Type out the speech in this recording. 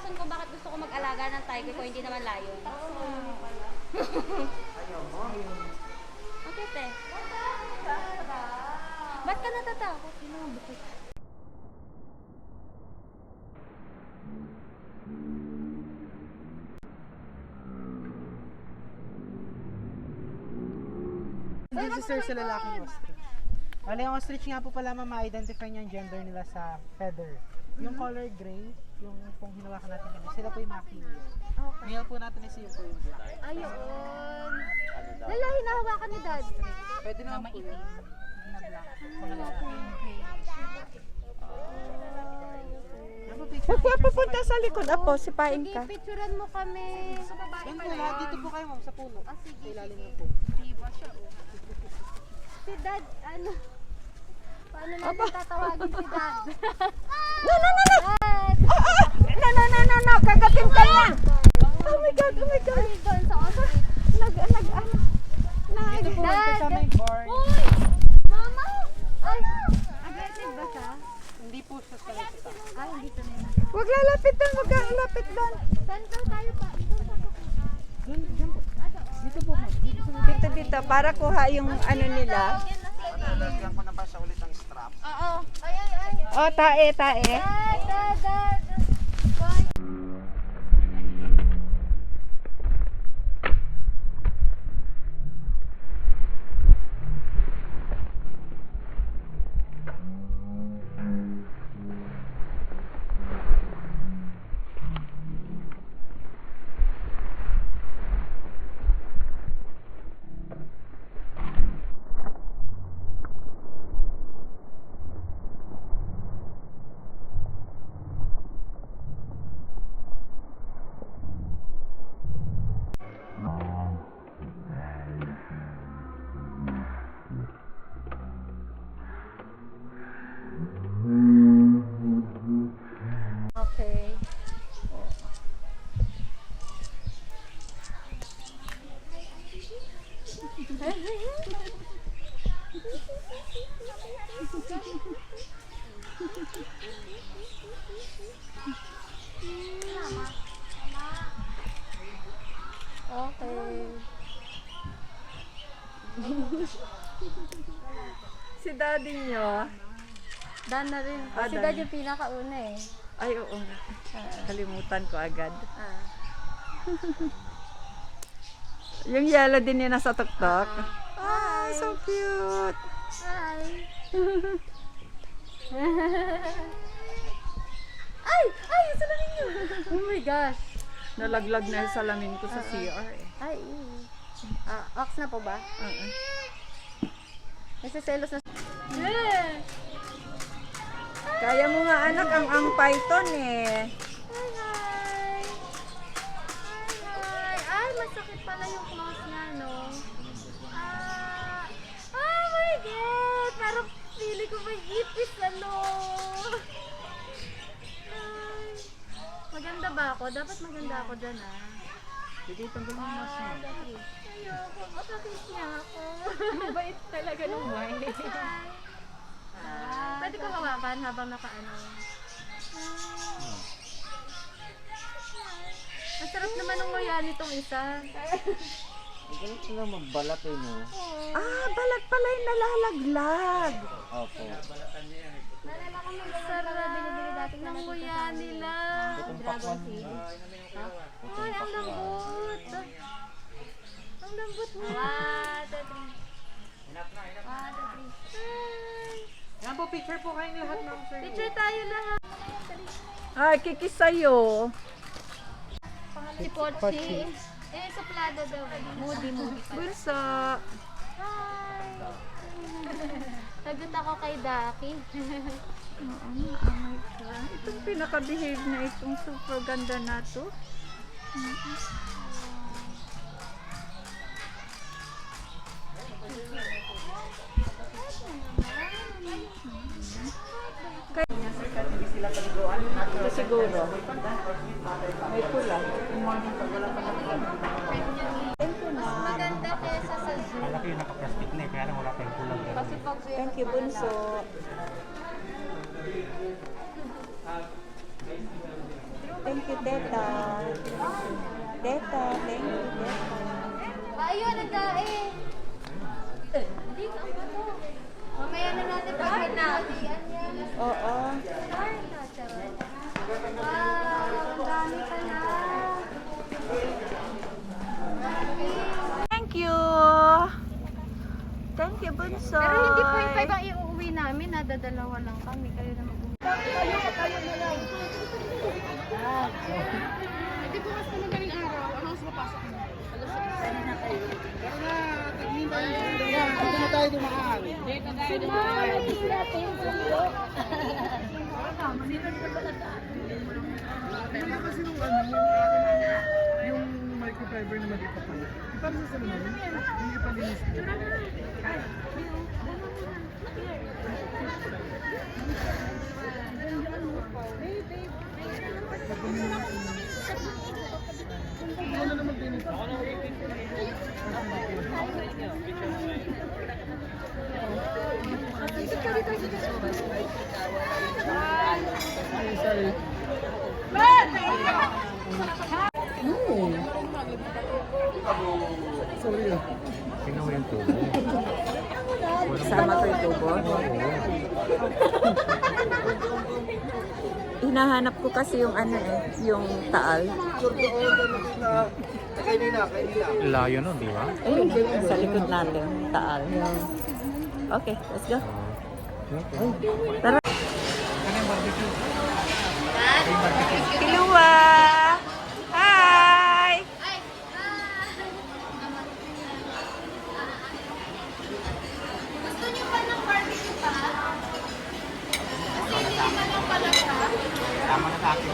rason kung bakit gusto ko mag-alaga ng tiger ko, hindi naman lion. Okay, te. Ba't ka natatakot? Hindi si sir sa lalaking ostrich. Wala yung ostrich nga po pala ma-identify niya ang gender nila sa feather. Yung color gray, yung kung hinawakan natin kami, sila po yung male. Okay. Male po natin is yung po yung black. Ayun. Lala, hinahawakan ni dad. Pwede naman po yun. Na black. Mga lalaki. Magpapapunta sa likod apo, sipain Sige, ka. picturean mo kami. Sa babae Yan po, pala lahat yun. dito po kayo ma'am, sa puno. Ah, sige, Sa ilalim sige. ng po. Diba siya, oh. Si dad, ano? Paano natin tatawagin si dad? No, no, no, no! Dad! No, no, no, no, no! Kagatin ka niya! Oh my God, oh my God! Ay, doon sa ostrich. Dito po, Dad! kasama yung barn. Uy! Mama! Ay! Aggressive ba siya? Hindi po siya sa salita. Ay, hindi sa nila. Huwag lalapit doon, huwag lalapit doon. Saan daw tayo pa? Doon pa. Diyan po. Dito po ma'am. Dito, dito, para kuha yung ano nila. Lalagyan ko na ba siya ulit ng strap? Oo. Ay, ay, ay. Oh, tae, tae. Dad, dad, dad. Boy. Okay. Okay. Si daddy nyo. Dan na rin. Ah, Si Dan. dad yung pinakauna eh. Ay, oo nga. Kalimutan ko agad. Ah. Yung yellow din yun nasa tuktok. Ah, so cute. Hi. Ay! Ay! Yung salamin niyo! Oh my gosh! Nalaglag na yung salamin ko sa CR eh. Ay! Ox na po ba? Nasiselos na. Yeah! Kaya mo nga anak ang python eh. Hi! Hi! Hi! Ay! Masakit pala yung claws niya, no? Oh my God! Parang pili ko may ipis, ano? Ay! Maganda ba ako? Dapat maganda ako dyan, ah. Sige, tanggal mo yung mask mo. Ayoko, makakis niya ako. Mabait talaga nung white. Pwede ko hawakan habang nakaano. Ang sarap naman ng nguya nitong isa. Ganun sila magbalat eh, no? Ah, balat pala yung nalalaglag. Opo. Sarap ng nguya nila. Itong pakwan. Ay, ang lambot. Ang lambot mo. 1, 2, 3. 1, 2, 3. Yan po, picture po kayong lahat ma'am sir. Picture tayo lahat. Ay, kikis sa'yo. Si Pochi. Eh, suplado daw. Moody. Bulsa. Hi! Sagot ako kay Daki. Oo nga, oh my God. Itong pinaka-behave na itong super ganda na to. Ito siguro. May pula. Maganda kesa sa zoo. Malaki yung naka-plastic na eh, kaya lang wala tayong kulang. Kasi pag Thank you, Bunso. Thank you, Teta. Teta, thank you, Teta. Ayun, nagkain. Hindi ka ba to? Mamaya na natin pag pinalian yan. Oo. Ay, charot. Wow, ang dami pa na. Thank you. Thank you, Bunsoy. Pero hindi po yung 5 ang iuwi namin. Nadadalawa lang kami. Kayo na mag-uwi. Hindi po mas madaling araw. Ano mas mapasok mo? Dito na tayo dumaan. Kasi nung yung microfiber na maliit pa pala. Paano sa naman? Hindi pa linis. Ano naman din ito? Sorry. Sorry ah. Tingnan mo yung tubo. Sama ko yung tubo. Hinahanap ko kasi yung ano yung taal. Layo nun, di ba? Ayun, sa likod natin, taal. Okay, let's go. Tara. Kilua! Hi! Gusto niyo pa ng barbecue pa? Kasi hindi naman ang palaka. Tama na sa akin.